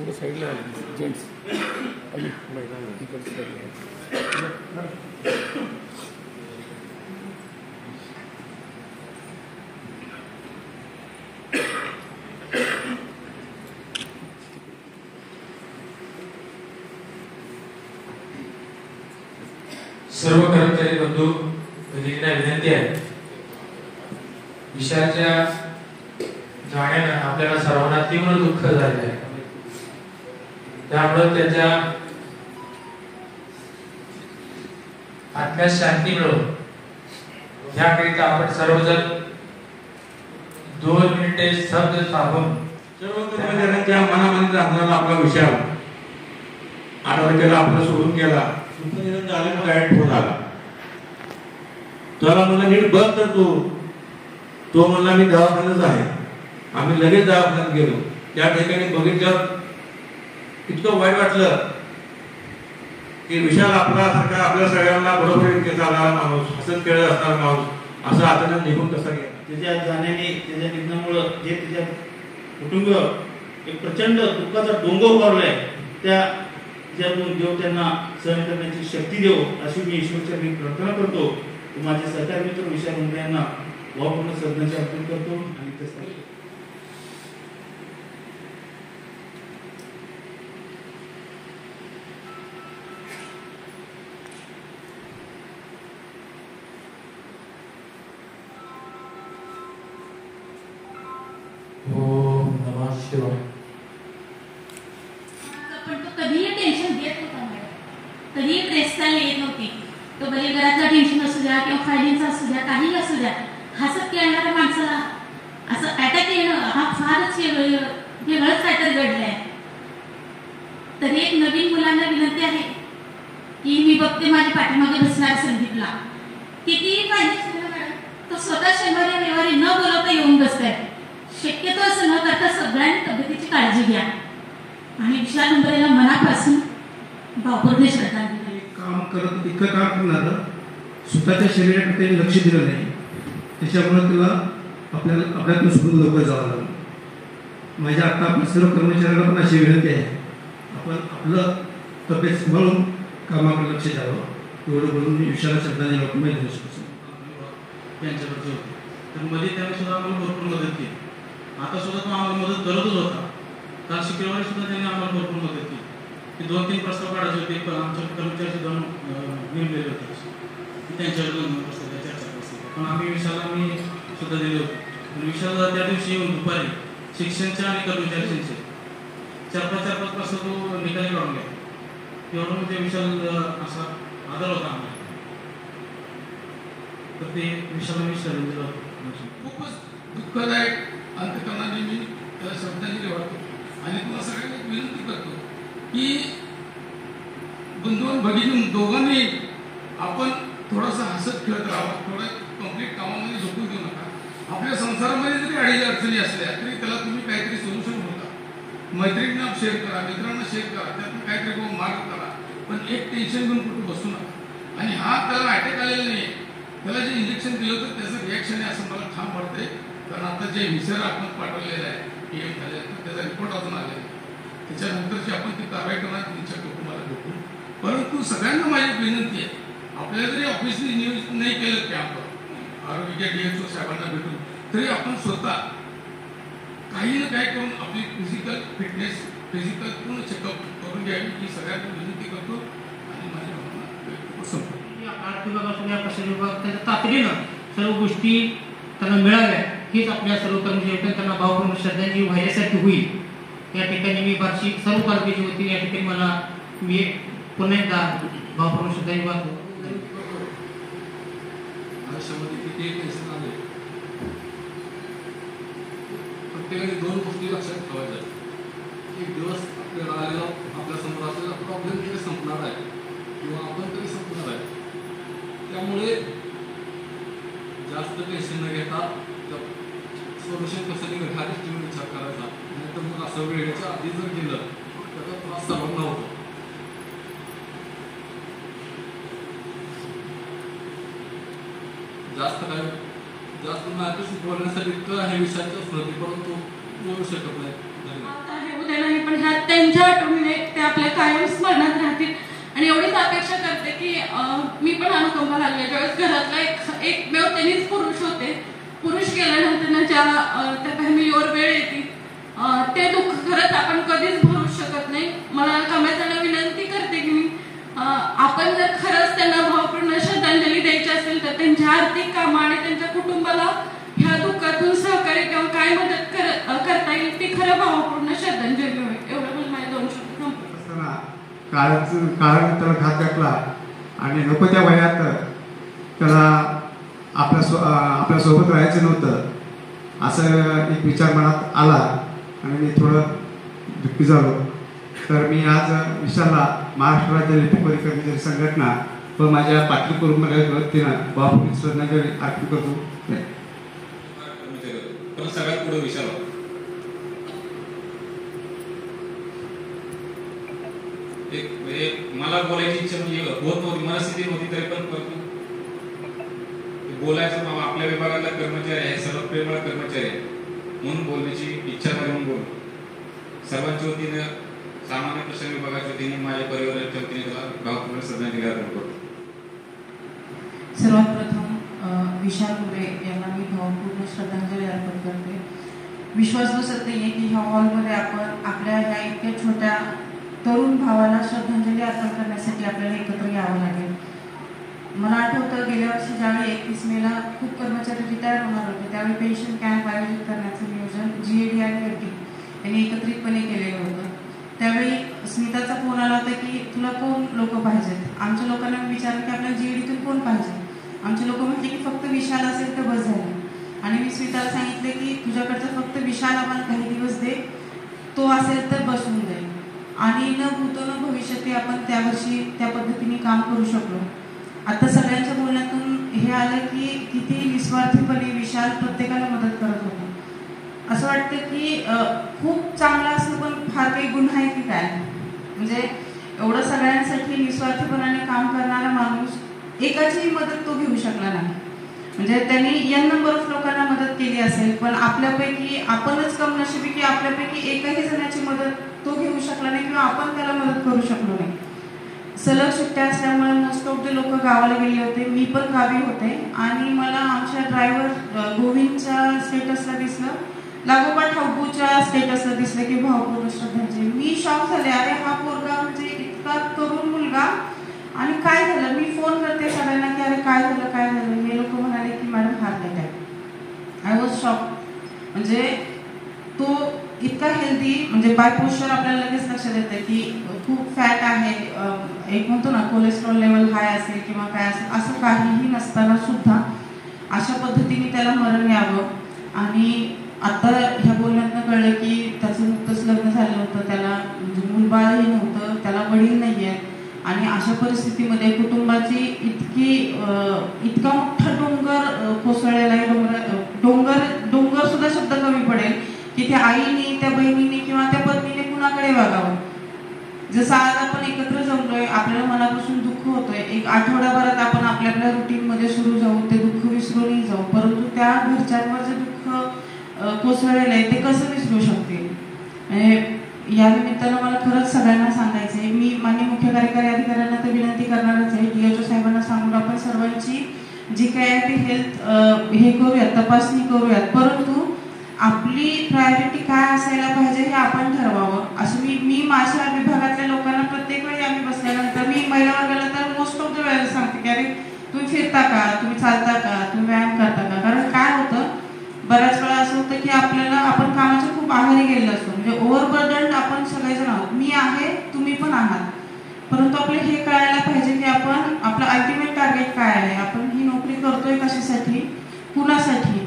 थोडं साईडला जेंट्स इकडे सर्व कर्मचारी बंधू भगिनींना विनंती आहे, विशालच्या जाण्यानं आपल्याला सर्वांना तीव्र दुःख झाले आहे. त्यामुळे त्याच्या आत्म्यास शांती मिळो याकरिता आपण सर्वजण 2 मिनिटे शब्द थांबून सर्व कर्मचाऱ्यांच्या मनामध्ये राहणारा आपला विशाल आठवड्याला आपला सोडून गेला. त्याला म्हणला नीट बघ तर तो म्हणला मी दवाखान्यात आहे. आम्ही लगेच दवाखान्यात गेलो. त्या ठिकाणी बघितलं इतकं वाईट वाटलं की विशाल आपल्यासारखा आपल्या सगळ्यांना बरोबर चालणारा माणूस, हसत खेळत असणारा माणूस असा अचानक निघून कसा गेला. त्याच्या जाण्याने त्याच्या निधनामुळे जे त्याच्या कुटुंब एक प्रचंड दुःखाचा डोंगर उभारलाय, त्या ज्यातून देव त्यांना सहन करण्याची शक्ती देव अशी मी ईश्वरचरणी प्रार्थना करतो. माझे सहकारी मित्र विशाल मुंडे यांना भावपूर्ण श्रद्धांजली अर्पण करतो. आणि ओम नमः शिवाय. पण तो कधीही टेन्शन देत होता मॅडम, कधीही प्रेसला येत नव्हती. तो भले घरातलं टेन्शन असू द्या किंवा फायलिंगचं असू द्या, काही असू द्या, हसत खेळणाऱ्या माणसाला असं अटॅक येणं हा फारच वेगळंच काहीतरी घडलंय. तरी एक नवीन मुलांना विनंती आहे की मी बघते माझ्या पाठीमागे बसणार संदीपला, कितीही पाहिजे मॅडम तो स्वतः शनिवारी रविवारी न बोलवता येऊन बसताय. शक्यतो असं न करता सगळ्यांनी तब्येतीची काळजी घ्या. आणि विशाल मुंबईला मनापासून भावपूर्ण श्रद्धांजली. काम करत इतकं काम करणार स्वतःच्या शरीराकडे लक्ष दिलं नाही, त्याच्यामुळे त्याला आपल्यातून सोडून लवकर जावं लागलं. माझ्या आता आपल्या सर्व कर्मचाऱ्यांना पण अशी विनंती आहे, आपण आपलं तब्येत सांभाळून कामाकडे लक्ष द्यावं. एवढं बोलून मी विशाला शब्दाने माहिती देऊ शकतो. त्यांच्याकडचे होते तर मध्ये त्याने सुद्धा आम्हाला भरपूर मदत केली. आता सुद्धा तो आम्हाला मदत करतच होता. काल शुक्रवारी सुद्धा त्यांनी आम्हाला भरपूर मदत केली. ते 2-3 प्रस्ताव काढायचे होते, पण आमच्या कर्मचारी सुद्धा नेमलेले होते, त्यांच्यावर 2 प्रस्ताव चर्चा करतो. पण आम्ही विशाला सुद्धा दिले होते. विशाला त्या दिवशी येऊन दुपारी शिक्षणच्या आणि कर्मचाऱ्यांचे 4-5 प्रस्ताव तो निकाली काढून गेला. एवढं म्हणजे विशाल असा आदर होता आम्हाला. तर ते विशाला मी श्रद्धांजली वाटतो. खूपच दुःखदायक अंतकरणाने मी त्याला श्रद्धांजली वाटतो. आणि तुम्हाला सगळ्यांना विनंती करतो की बंधू भगिनी दोघांनी आपण थोडासा हसत खेळत राहावं, थोडं कंप्लीट कामामध्ये झोपून देऊ नका. आपल्या संसारामध्ये जरी अडीच अडचणी असल्या तरी त्याला तुम्ही काहीतरी सोल्युशन होता. मैत्रिणींना शेअर करा, मित्रांना शेअर करा, त्यातून काहीतरी मार्ग करा. पण एक टेन्शन घेऊन कुठे बसू नका. आणि हा त्याला अटॅक आलेला नाही, त्याला जे इंजेक्शन दिलं होतं त्याचं रिॲक्शन आहे असं मला ठाम वाटतंय. कारण आता जे विसर आपण पाठवलेलं आहे PM झाले त्याचा रिपोर्ट अजून आलेला आहे. त्याच्यानंतरची आपण ती कारवाई करणार तुमच्या कुटुंबाला भेटून. परंतु सगळ्यांना माझी विनंती आहे, आपल्याला जरी ऑफिसने नियोजित नाही केलं कॅम्प आरोग्य DHO साहेबांना भेटून, तरी आपण स्वतः काही ना काही करून आपली फिजिकल फिटनेस पूर्ण चेकअप करून घ्यावी ही सगळ्यांना विनंती करतो. आणि माझ्या भावना संपतो. तातडीनं सर्व गोष्टी त्यांना मिळाव्या हीच आपल्या सर्व कर्मचारी त्यांना भावपूर्ण श्रद्धांजली व्हायसाठी होईल. या ठिकाणी मी वार्षिक सर्व तालुक्याची वतीने या ठिकाणी मला मी पुन्हा एकदा भावपूर्ण श्रद्धांजली वाहतो. आयुष्यामध्ये किती टेन्शन आले, प्रत्येकाने 2 गोष्टी लक्षात ठेवायच्या. एक दिवस आपल्याला आलेला आपल्या समोर असलेला प्रॉब्लेम तरी संपणार आहे किंवा आपण तरी संपणार आहे. त्यामुळे जास्त टेन्शन न घेता सोल्युशन कसं निघेल हा तुम्ही विचार करायचा. नाहीतर मग असं वेळेच्या आधी जर गेलं त्याचा त्रास सर्वांना होतो. जास्त माझ्याशी बोलण्यासाठी इतकं आहे विषयाच्या स्मृती, परंतु बोलू शकत नाही. उद्याला पण ह्या त्यांच्या आठवणीने ते आपल्या कायम स्मरणात राहतील. आणि एवढीच अपेक्षा करते की मी पण अनुकंपा लागले ज्यावेळेस घरातला एकमेव त्यांनीच पुरुष होते. पुरुष गेल्यानंतर त्या फॅमिलीवर वेळ येते, ते दुःख खरंच आपण कधीच भरू शकत नाही. मला कमेतांना विनंती करते की आपण जर खरंच त्यांना भावपूर्ण श्रद्धांजली द्यायची असेल तर त्यांच्या आर्थिक कामं आणि त्यांच्या कुटुंबाला ह्या दुःखातून सहकार्य किंवा काय मदत करता येईल ती खरं भावपूर्ण श्रद्धांजली होईल. एवढं मला माझे 2 शब्द संपले. काळाने त्याला घात घातला आणि नको त्या वयात त्याला आपल्या सोबत राहायचं नव्हतं असं एक विचार मनात आला आणि मी थोडं दुःखी झालो. तर मी आज विशालला महाराष्ट्र राज्य लिपिक कर्मचारी संघटना व माझ्या पाटील कुटुंबाच्या वतीनं भावपूर्ण श्रद्धांजली अर्पण करतो. सगळ्यात पुढे विशाल एक मला बोलायची इच्छा म्हणजे होत नव्हती, मनस्थिती होती तरी पण बोलायचं. आपल्या विभागातला कर्मचारी आहे, सर्व प्रेमळ कर्मचारी आहे म्हणून बोलण्याची इच्छा झाली म्हणून बोल. सर्वांच्या वतीनं सामान्य प्रश्न विभागाच्या वतीने माझ्या परिवाराच्या वतीने त्याला भावपूर्ण श्रद्धांजली अर्पण करतो. सर्वात प्रथम विशाल मुळे यांना मी भावपूर्ण श्रद्धांजली अर्पण करते. विश्वास बसत नाहीये की ह्या हॉलमध्ये आपण आपल्या ह्या इतक्या छोट्या तरुण भावाला श्रद्धांजली अर्पण करण्यासाठी आपल्याला एकत्र यावं लागेल. मला आठवतं गेल्या वर्षी ज्यावेळी 31 मेला खूप कर्मचारी रिटायर होणार होते त्यावेळी पेन्शन कॅम्प आयोजित करण्याचं नियोजन GAD आणि FD यांनी एकत्रितपणे केलेलं होतं. त्यावेळी स्मिताचा फोन आला होता की तुला कोण लोक पाहिजेत. आमच्या लोकांना विचारलं की आपल्याला GADतून कोण पाहिजे. आमचे लोक म्हटले की फक्त विशाल असेल तर बस झालं. आणि मी स्मिताला सांगितले की तुझ्याकडचं फक्त विशाल आम्हाला काही दिवस दे, तो असेल तर बसून जाईल. आणि न भूतो न भविष्यती आपण त्या वर्षी त्या पद्धतीने काम करू शकलो. आता सगळ्यांच्या बोलण्यातून हे आलं की किती निस्वार्थीपणे विशाल प्रत्येकाला मदत करत होता. असं वाटतं की खूप चांगलं असणं पण फार काही गुन्हा आहे की काय. म्हणजे एवढं सगळ्यांसाठी निस्वार्थीपणाने काम करणारा माणूस एकाचीही मदत तो घेऊ शकला नाही. म्हणजे त्यांनी n नंबर ऑफ लोकांना मदत केली असेल पण आपल्यापैकी आपणच कमनशिबी की आपल्यापैकी एकही जणाची मदत तो घेऊ शकला नाही किंवा आपण त्याला मदत करू शकलो नाही. सलग सुट्ट्या असल्यामुळे मोस्ट ऑफ द लोक गावाला गेले होते. मी पण गावी होते आणि मला आमच्या ड्रायव्हर गोविंदच्या स्टेटसला दिसलं, लागोपाठ हब्बूच्या स्टेटसला दिसलं की भावपूर्ण श्रद्धांजली. मी शॉक झाले, अरे हा पोरगा म्हणजे इतका तरुण मुलगा आणि काय झालं. मी फोन करते सगळ्यांना की अरे काय झालं. हे लोक म्हणाले की madam heart attack. I was shock. म्हणजे तो इतका हेल्दी, म्हणजे बाय पोस्चर आपल्याला लगेच लक्षात येतं की खूप फॅट आहे, एक म्हणतो ना कोलेस्ट्रॉल लेवल हाय असेल किंवा काय असेल, असं काहीही नसताना सुद्धा अशा पद्धतीने त्याला मरण यावं. आणि आता ह्या बोलण्यातनं कळलं की त्याचं नुकतंच लग्न झालं होतं, त्याला म्हणजे मूलबाळही नव्हतं, त्याला वडील नाही आहे. आणि अशा परिस्थितीमध्ये कुटुंबाची इतका मोठा डोंगर कोसळलेला आहे. डोंगर सुद्धा शब्द कमी पडेल की त्या आईने, त्या बहिणीने किंवा त्या पत्नीने कुणाकडे वागावं. जसं आज आपण एकत्र जमलोय, आपल्याला मनापासून दुःख होतोय, एक आठवड्याभरात आपण आपल्या रुटीनमध्ये सुरू जाऊ, ते दुःख विसरूनही जाऊ, परंतु त्या घरच्यांवर जे दुःख कोसळलेलं आहे ते कसं विसरू शकतील. या निमित्तानं मला खरंच सगळ्यांना सांगायचं आहे. मी माननीय मुख्य कार्यकारी अधिकाऱ्यांना तर विनंती करणारच आहे, DHO साहेबांना सांगून आपण सर्वांची जी काय आहे ती हेल्थ हे करूयात, तपासणी करूयात, परंतु आपली प्रायोरिटी काय असायला पाहिजे हे आपण ठरवावं. असं मी माझ्या विभागातल्या लोकांना प्रत्येक वेळी आम्ही बसल्यानंतर मी महिला वर्गाला तर मोस्ट ऑफ द वेळेला सांगते की अरे तुम्ही फिरता का, तुम्ही चालता का, तुम्ही व्यायाम करता का. कारण काय होतं, बऱ्याच वेळा असं होतं की आपण कामाच्या खूप आहारी गेलेलो असतो. म्हणजे ओव्हरबर्डन आपण सगळेजण आहोत. मी आहे, तुम्ही पण आहात, परंतु आपले हे कळायला पाहिजे की आपण आपलं अल्टिमेट टार्गेट काय आहे, आपण ही नोकरी करतोय कशासाठी, कुणासाठी.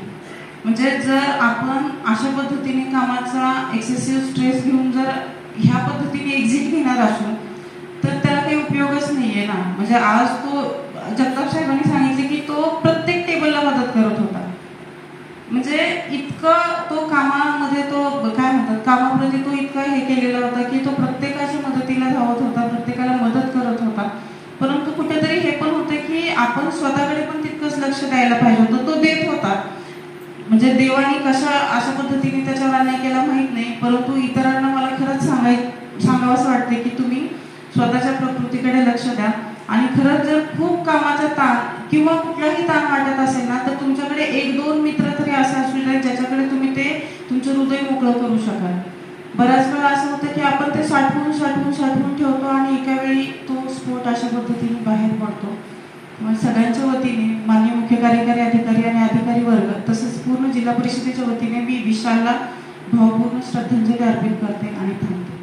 म्हणजे जर आपण अशा पद्धतीने कामाचा एक्सेसिव्ह स्ट्रेस घेऊन जर ह्या पद्धतीने एक्झिट घेणार असू तर त्याला काही उपयोगच नाहीये ना. म्हणजे आज तो जगताप साहेबांनी सांगितले की तो प्रत्येक टेबलला मदत करत होता. म्हणजे इतकं तो कामामध्ये तो काय म्हणतात कामाप्रती तो इतका हे केलेला होता की तो प्रत्येकाच्या मदतीला धावत होता, प्रत्येकाला मदत करत होता. परंतु कुठेतरी हे पण होतं की आपण स्वतःकडे पण तितकंच लक्ष द्यायला पाहिजे होतं, तो देत होता. म्हणजे देवाने अशा पद्धतीने त्याच्यावर अन्याय केला माहीत नाही, परंतु इतरांना मला खरंच सांगावंसं वाटते की तुम्ही स्वतःच्या प्रकृतीकडे लक्ष द्या. आणि खरंच जर खूप कामाचा ताण किंवा कुठलाही ताण वाटत असेल ना, तर तुमच्याकडे 1-2 मित्र तरी असे असले पाहिजे ज्याच्याकडे तुम्ही ते तुमचं हृदय मोकळं करू शकाल. बऱ्याच वेळा असं होतं की आपण ते साठवून ठेवतो आणि एका वेळी तो स्फोट अशा पद्धतीने बाहेर पडतो. मग सगळ्यांच्या वतीने माननीय मुख्य कार्यकारी अधिकारी आणि अधिकारी वर्ग तसंच पूर्ण जिल्हा परिषदेच्या वतीने मी विशालला भावपूर्ण श्रद्धांजली अर्पित करते आणि थांबते.